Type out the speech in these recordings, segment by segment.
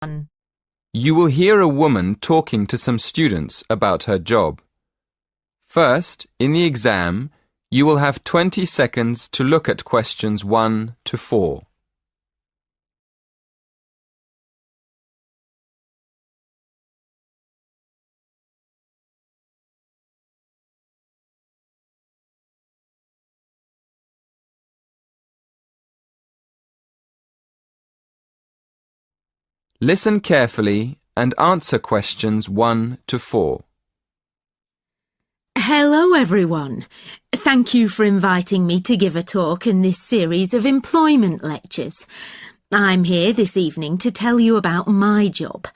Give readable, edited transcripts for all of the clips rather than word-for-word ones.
1. You will hear a woman talking to some students about her job. First, in the exam, you will have 20 seconds to look at questions 1 to 4. Listen carefully and answer questions 1 to 4. Hello everyone. Thank you for inviting me to give a talk in this series of employment lectures. I'm here this evening to tell you about my job.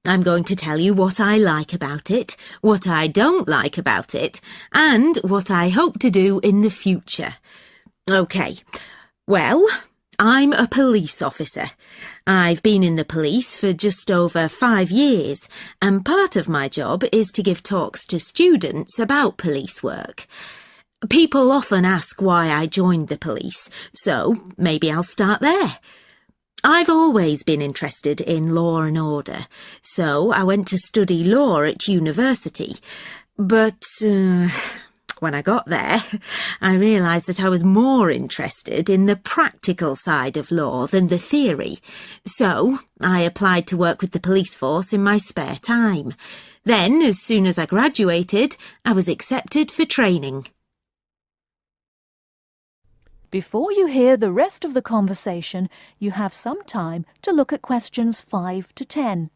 I'm going to tell you what I like about it, what I don't like about it, and what I hope to do in the future. OK, well, I'm a police officer. I've been in the police for just over 5 years, and part of my job is to give talks to students about police work. People often ask why I joined the police, so maybe I'll start there. I've always been interested in law and order, so I went to study law at university. But when I got there, I realised that I was more interested in the practical side of law than the theory. So I applied to work with the police force in my spare time. Then, as soon as I graduated, I was accepted for training. Before you hear the rest of the conversation, you have some time to look at questions 5 to 10.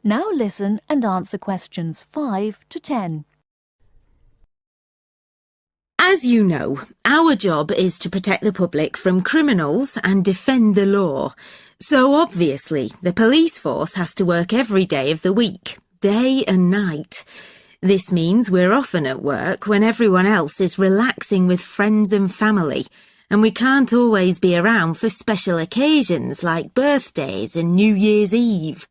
Now listen and answer questions 5 to 10. As you know, our job is to protect the public from criminals and defend the law. So obviously, the police force has to work every day of the week, day and night. This means we're often at work when everyone else is relaxing with friends and family, and we can't always be around for special occasions like birthdays and New Year's Eve.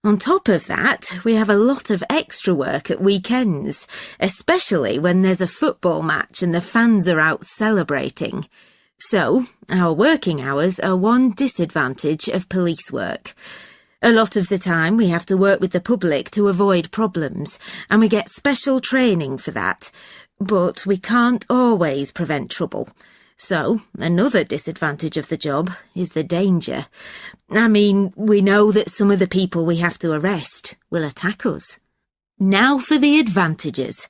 On top of that, we have a lot of extra work at weekends, especially when there's a football match and the fans are out celebrating. So, our working hours are one disadvantage of police work. A lot of the time we have to work with the public to avoid problems, and we get special training for that. But we can't always prevent trouble. So, another disadvantage of the job is the danger. I mean, we know that some of the people we have to arrest will attack us. Now for the advantages.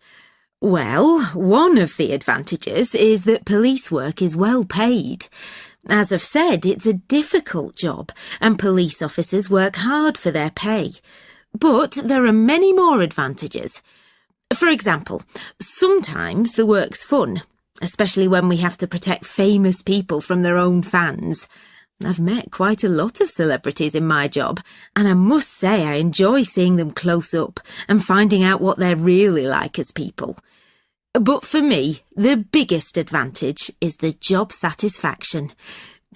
Well, one of the advantages is that police work is well paid. As I've said, it's a difficult job, and police officers work hard for their pay. But there are many more advantages. For example, sometimes the work's fun, especially when we have to protect famous people from their own fans. I've met quite a lot of celebrities in my job, and I must say I enjoy seeing them close up and finding out what they're really like as people. But for me, the biggest advantage is the job satisfaction.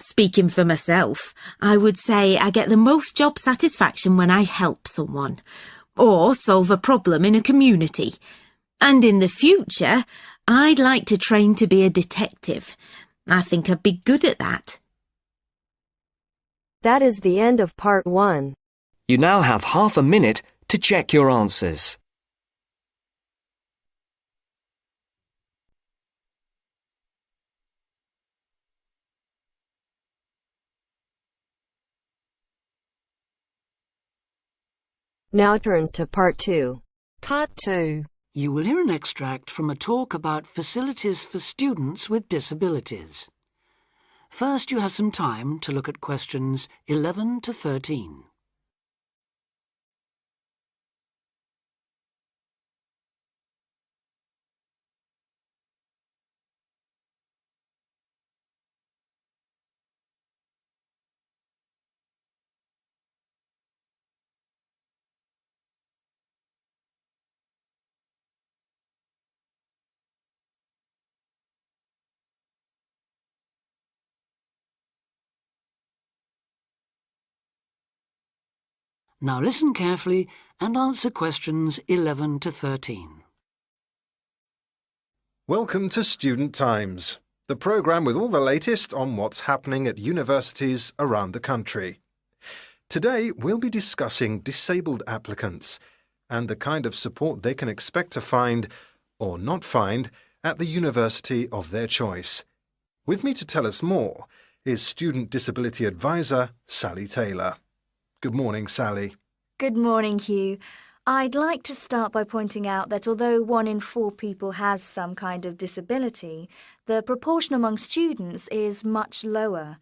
Speaking for myself, I would say I get the most job satisfaction when I help someone, or solve a problem in a community. And in the future, I'd like to train to be a detective. I think I'd be good at that. That is the end of part 1. You now have half a minute to check your answers. Now turns to part 2. Part 2. You will hear an extract from a talk about facilities for students with disabilities. First, you have some time to look at questions 11 to 13. Now listen carefully and answer questions 11 to 13. Welcome to Student Times, the programme with all the latest on what's happening at universities around the country. Today we'll be discussing disabled applicants and the kind of support they can expect to find, or not find, at the university of their choice. With me to tell us more is Student Disability Advisor Sally Taylor. Good morning, Sally. Good morning, Hugh. I'd like to start by pointing out that although 1 in 4 people has some kind of disability, the proportion among students is much lower.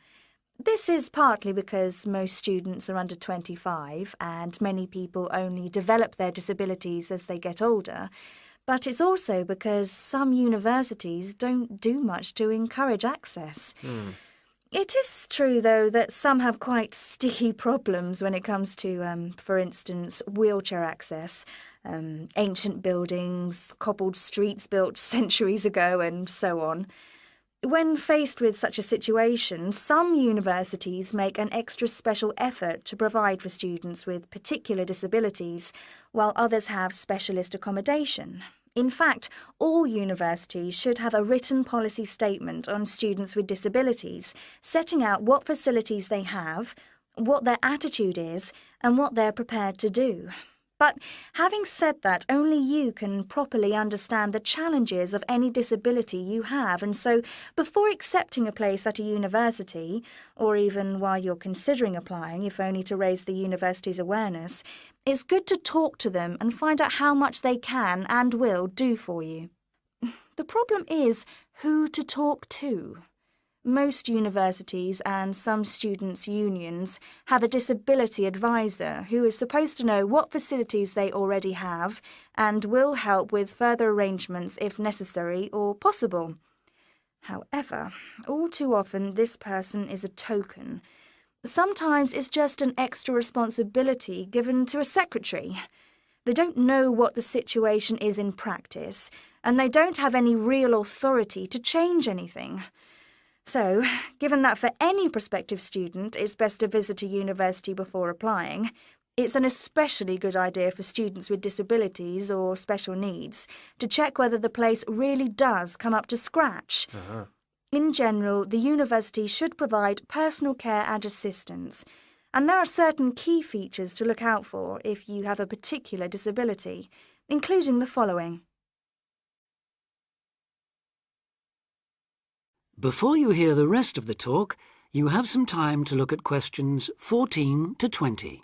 This is partly because most students are under 25 and many people only develop their disabilities as they get older, but it's also because some universities don't do much to encourage access. It is true, though, that some have quite sticky problems when it comes to, for instance, wheelchair access, ancient buildings, cobbled streets built centuries ago, and so on. When faced with such a situation, some universities make an extra special effort to provide for students with particular disabilities, while others have specialist accommodation. In fact, all universities should have a written policy statement on students with disabilities, setting out what facilities they have, what their attitude is, and what they're prepared to do. But having said that, only you can properly understand the challenges of any disability you have, and so before accepting a place at a university, or even while you're considering applying, if only to raise the university's awareness, it's good to talk to them and find out how much they can and will do for you. The problem is who to talk to. Most universities and some students' unions have a disability advisor who is supposed to know what facilities they already have and will help with further arrangements if necessary or possible. However, all too often this person is a token. Sometimes it's just an extra responsibility given to a secretary. They don't know what the situation is in practice, and they don't have any real authority to change anything. So, given that for any prospective student it's best to visit a university before applying, it's an especially good idea for students with disabilities or special needs to check whether the place really does come up to scratch. In general, the university should provide personal care and assistance, and there are certain key features to look out for if you have a particular disability, including the following. Before you hear the rest of the talk, you have some time to look at questions 14 to 20.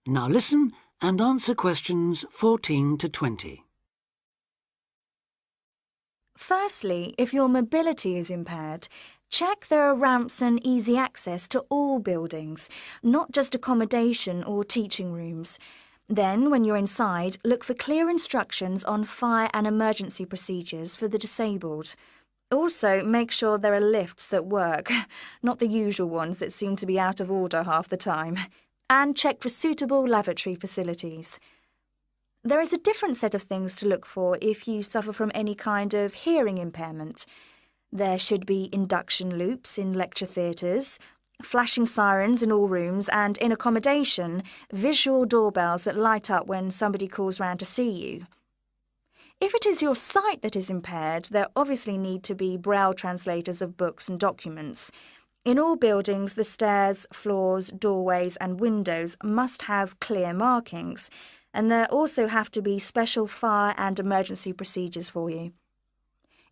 Now listen and answer questions 14 to 20. Firstly, if your mobility is impaired, check there are ramps and easy access to all buildings, not just accommodation or teaching rooms. Then, when you're inside, look for clear instructions on fire and emergency procedures for the disabled. Also, make sure there are lifts that work, not the usual ones that seem to be out of order half the time. And check for suitable lavatory facilities. There is a different set of things to look for if you suffer from any kind of hearing impairment. There should be induction loops in lecture theatres, flashing sirens in all rooms, and in accommodation, visual doorbells that light up when somebody calls round to see you. If it is your sight that is impaired, there obviously need to be braille translators of books and documents. In all buildings, the stairs, floors, doorways and windows must have clear markings, and there also have to be special fire and emergency procedures for you.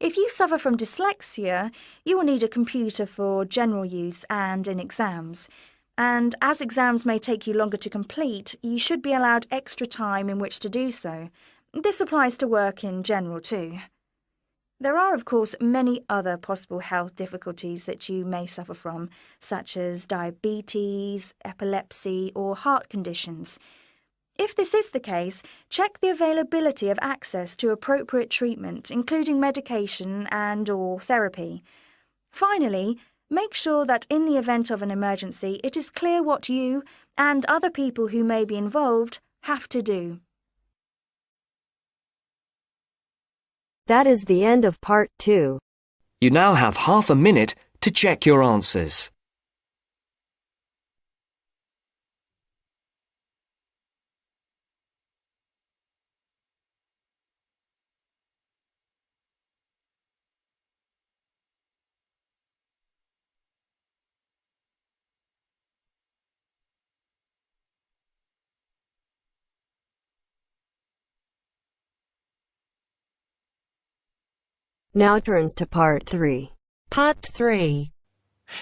If you suffer from dyslexia, you will need a computer for general use and in exams. And as exams may take you longer to complete, you should be allowed extra time in which to do so. This applies to work in general too. There are, of course, many other possible health difficulties that you may suffer from, such as diabetes, epilepsy, or heart conditions. If this is the case, check the availability of access to appropriate treatment, including medication and/or therapy. Finally, make sure that in the event of an emergency, it is clear what you and other people who may be involved have to do. That is the end of part 2. You now have half a minute to check your answers. Now turns to part 3. Part 3.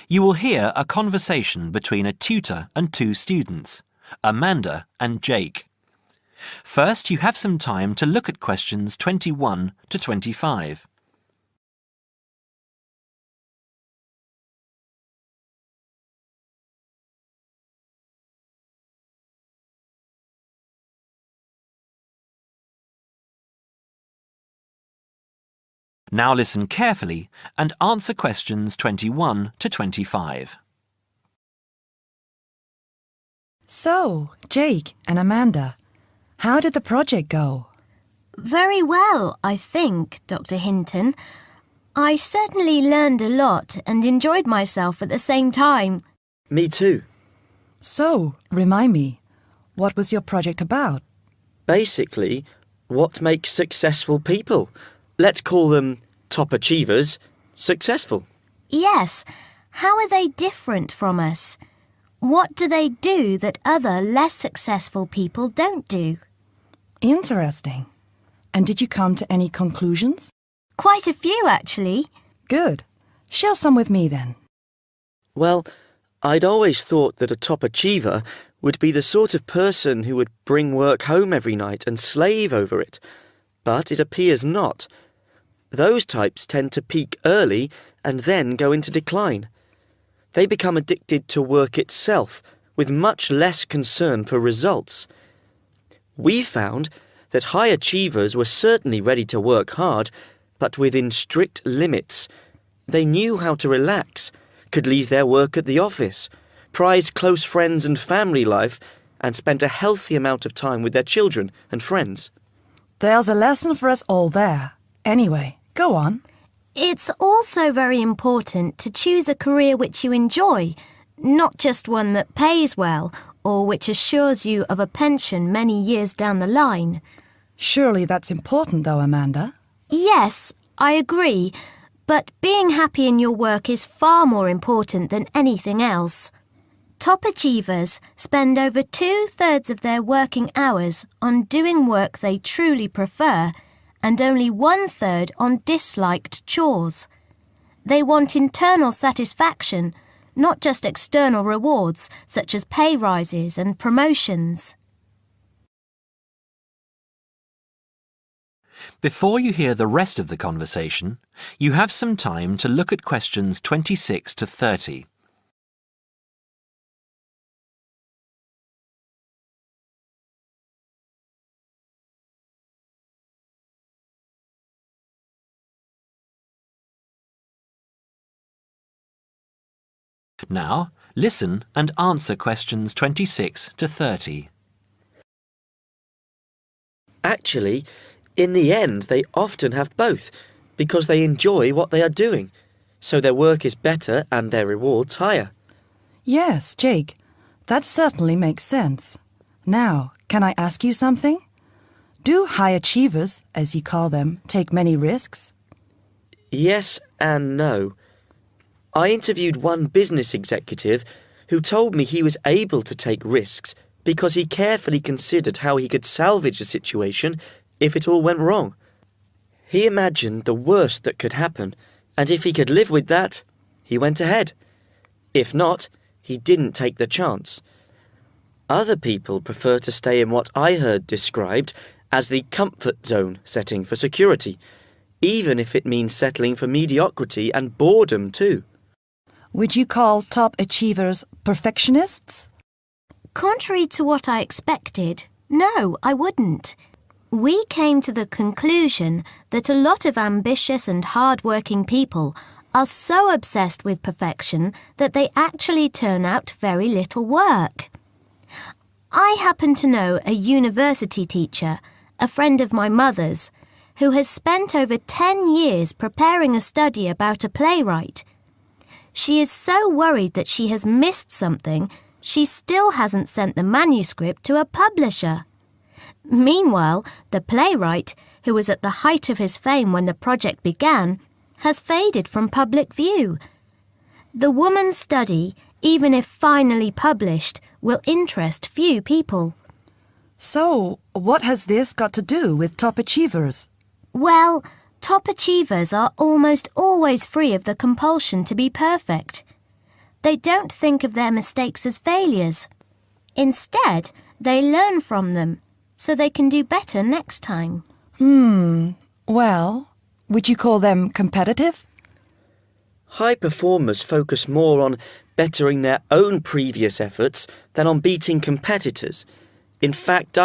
You will hear a conversation between a tutor and two students, Amanda and Jake. First, you have some time to look at questions 21 to 25. Now listen carefully and answer questions 21 to 25. So, Jake and Amanda, how did the project go? Very well, I think, Dr. Hinton. I certainly learned a lot and enjoyed myself at the same time. Me too. So, remind me, what was your project about? Basically, what makes successful people? Let's call them top achievers successful. Yes. How are they different from us? What do they do that other less successful people don't do? Interesting. And did you come to any conclusions? Quite a few, actually. Good. Share some with me then. Well, I'd always thought that a top achiever would be the sort of person who would bring work home every night and slave over it. But it appears not. Those types tend to peak early and then go into decline. They become addicted to work itself, with much less concern for results. We found that high achievers were certainly ready to work hard, but within strict limits. They knew how to relax, could leave their work at the office, prized close friends and family life, and spent a healthy amount of time with their children and friends. There's a lesson for us all there. Anyway, go on. It's also very important to choose a career which you enjoy, not just one that pays well or which assures you of a pension many years down the line. Surely that's important though, Amanda. Yes, I agree, but being happy in your work is far more important than anything else. Top achievers spend over 2/3 of their working hours on doing work they truly prefer and only 1/3 on disliked chores. They want internal satisfaction, not just external rewards such as pay rises and promotions. Before you hear the rest of the conversation, you have some time to look at questions 26 to 30. Now, listen and answer questions 26 to 30. Actually, in the end, they often have both, because they enjoy what they are doing, so their work is better and their rewards higher. Yes, Jake, that certainly makes sense. Now, can I ask you something? Do high achievers, as you call them, take many risks? Yes and no. I interviewed one business executive who told me he was able to take risks because he carefully considered how he could salvage the situation if it all went wrong. He imagined the worst that could happen, and if he could live with that, he went ahead. If not, he didn't take the chance. Other people prefer to stay in what I heard described as the comfort zone setting for security, even if it means settling for mediocrity and boredom too. Would you call top achievers perfectionists? Contrary to what I expected, no, I wouldn't. We came to the conclusion that a lot of ambitious and hard-working people are so obsessed with perfection that they actually turn out very little work. I happen to know a university teacher, a friend of my mother's, who has spent over 10 years preparing a study about a playwright. She is so worried that she has missed something, she still hasn't sent the manuscript to a publisher. Meanwhile, the playwright, who was at the height of his fame when the project began, has faded from public view. The woman's study, even if finally published, will interest few people. So, what has this got to do with top achievers? Well, top achievers are almost always free of the compulsion to be perfect. They don't think of their mistakes as failures. Instead, they learn from them, so they can do better next time. Well, would you call them competitive? High performers focus more on bettering their own previous efforts than on beating competitors. In fact,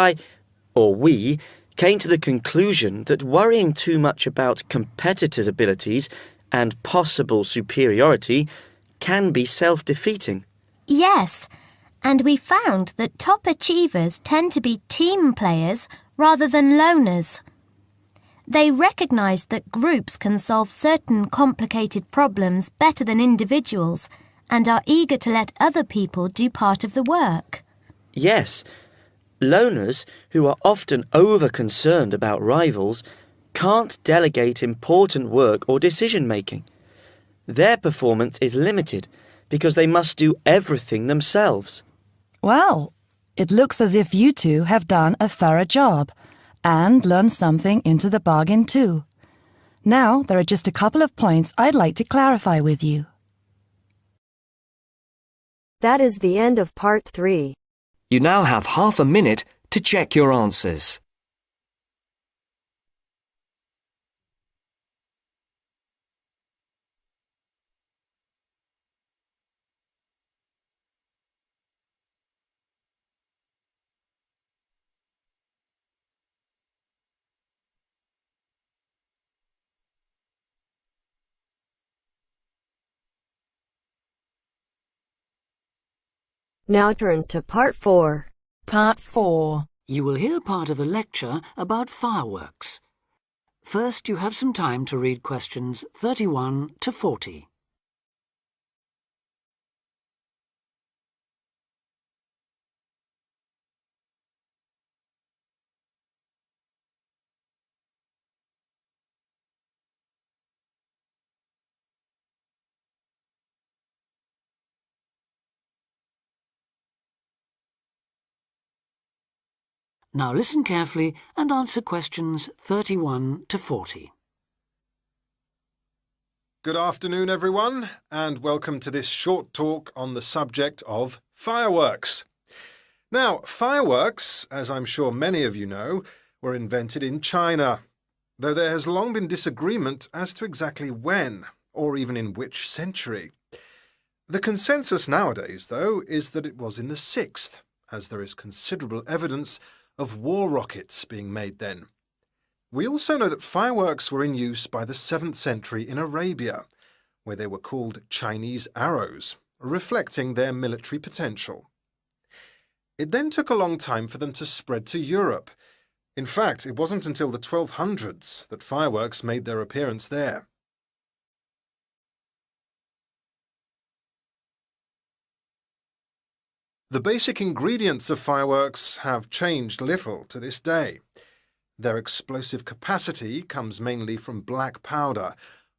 we, came to the conclusion that worrying too much about competitors' abilities and possible superiority can be self-defeating. Yes, and we found that top achievers tend to be team players rather than loners. They recognise that groups can solve certain complicated problems better than individuals and are eager to let other people do part of the work. Yes, loners, who are often over-concerned about rivals, can't delegate important work or decision-making. Their performance is limited because they must do everything themselves. Well, it looks as if you two have done a thorough job and learned something into the bargain too. Now, there are just a couple of points I'd like to clarify with you. That is the end of part 3. You now have half a minute to check your answers. Now turns to part 4. Part 4. You will hear part of a lecture about fireworks. First, you have some time to read questions 31 to 40. Now listen carefully and answer questions 31 to 40. Good afternoon, everyone, and welcome to this short talk on the subject of fireworks. Now, fireworks, as I'm sure many of you know, were invented in China, though there has long been disagreement as to exactly when, or even in which century. The consensus nowadays, though, is that it was in the 6th, as there is considerable evidence of war rockets being made then. We also know that fireworks were in use by the 7th century in Arabia, where they were called Chinese arrows, reflecting their military potential. It then took a long time for them to spread to Europe. In fact, it wasn't until the 1200s that fireworks made their appearance there. The basic ingredients of fireworks have changed little to this day. Their explosive capacity comes mainly from black powder,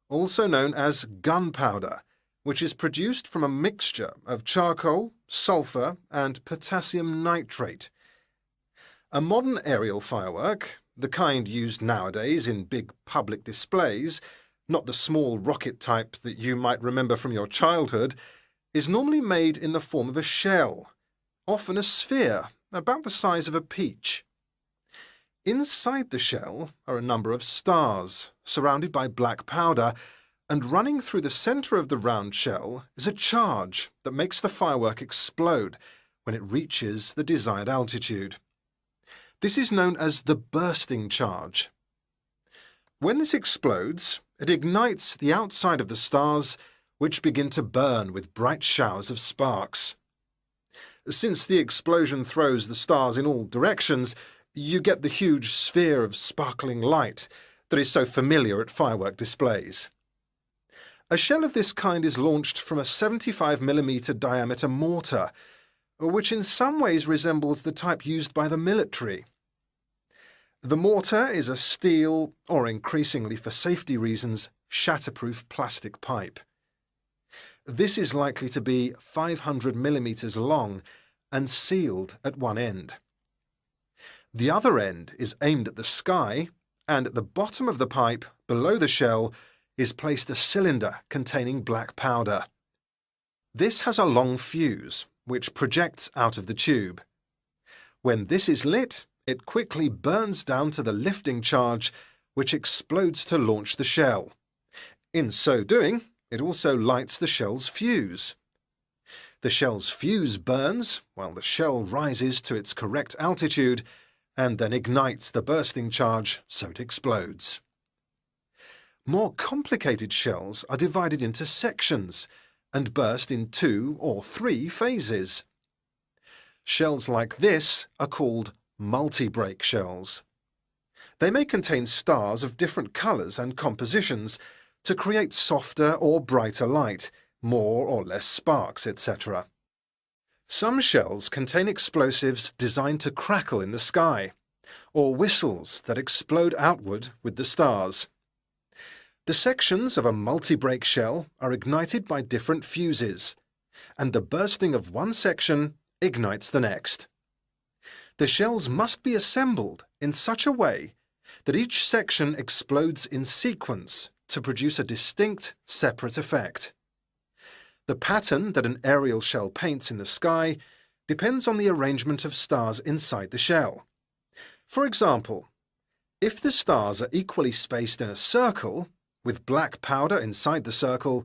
also known as gunpowder, which is produced from a mixture of charcoal, sulfur, and potassium nitrate. A modern aerial firework, the kind used nowadays in big public displays, not the small rocket type that you might remember from your childhood, is normally made in the form of a shell, often a sphere about the size of a peach. Inside the shell are a number of stars, surrounded by black powder, and running through the centre of the round shell is a charge that makes the firework explode when it reaches the desired altitude. This is known as the bursting charge. When this explodes, it ignites the outside of the stars, which begin to burn with bright showers of sparks. Since the explosion throws the stars in all directions, you get the huge sphere of sparkling light that is so familiar at firework displays. A shell of this kind is launched from a 75mm diameter mortar, which in some ways resembles the type used by the military. The mortar is a steel, or increasingly for safety reasons, shatterproof plastic pipe. This is likely to be 500mm long and sealed at one end. The other end is aimed at the sky, and at the bottom of the pipe, below the shell, is placed a cylinder containing black powder. This has a long fuse, which projects out of the tube. When this is lit, it quickly burns down to the lifting charge, which explodes to launch the shell. In so doing, it also lights the shell's fuse. The shell's fuse burns while the shell rises to its correct altitude and then ignites the bursting charge so it explodes. More complicated shells are divided into sections and burst in 2 or 3 phases. Shells like this are called multi-break shells. They may contain stars of different colours and compositions to create softer or brighter light, more or less sparks, etc. Some shells contain explosives designed to crackle in the sky, or whistles that explode outward with the stars. The sections of a multi-break shell are ignited by different fuses, and the bursting of one section ignites the next. The shells must be assembled in such a way that each section explodes in sequence to produce a distinct, separate effect. The pattern that an aerial shell paints in the sky depends on the arrangement of stars inside the shell. For example, if the stars are equally spaced in a circle, with black powder inside the circle,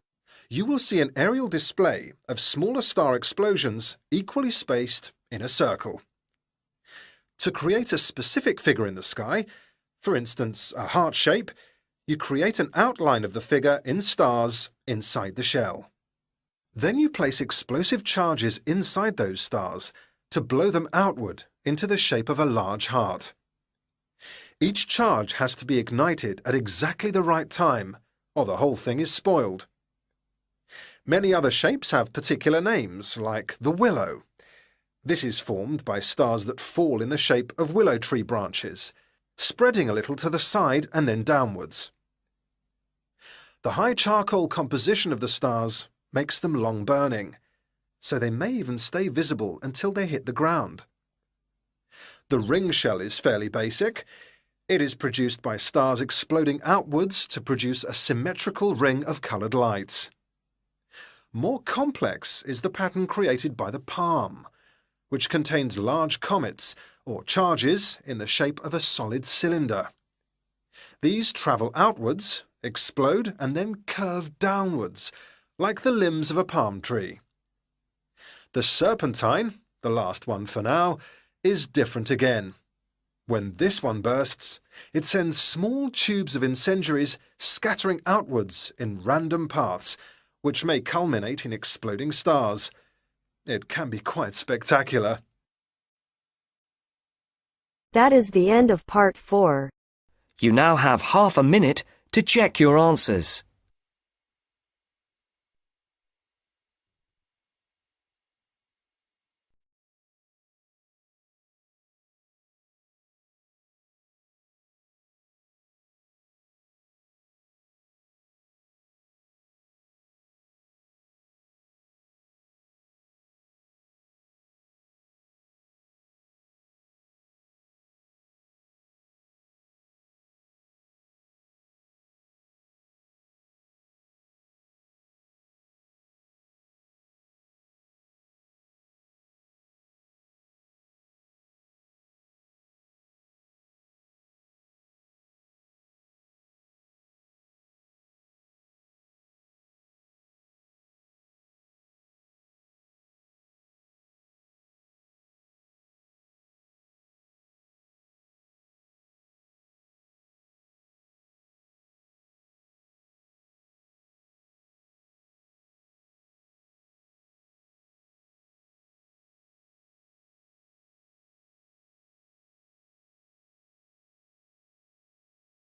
you will see an aerial display of smaller star explosions equally spaced in a circle. To create a specific figure in the sky, for instance a heart shape, you create an outline of the figure in stars inside the shell. Then you place explosive charges inside those stars to blow them outward into the shape of a large heart. Each charge has to be ignited at exactly the right time, or the whole thing is spoiled. Many other shapes have particular names, like the willow. This is formed by stars that fall in the shape of willow tree branches, spreading a little to the side and then downwards. The high charcoal composition of the stars makes them long burning, so they may even stay visible until they hit the ground. The ring shell is fairly basic. It is produced by stars exploding outwards to produce a symmetrical ring of coloured lights. More complex is the pattern created by the palm, which contains large comets or charges in the shape of a solid cylinder. These travel outwards, explode and then curve downwards, like the limbs of a palm tree. The serpentine, the last one for now, is different again. When this one bursts, it sends small tubes of incendiaries scattering outwards in random paths, which may culminate in exploding stars. It can be quite spectacular. That is the end of part 4. You now have half a minute to check your answers.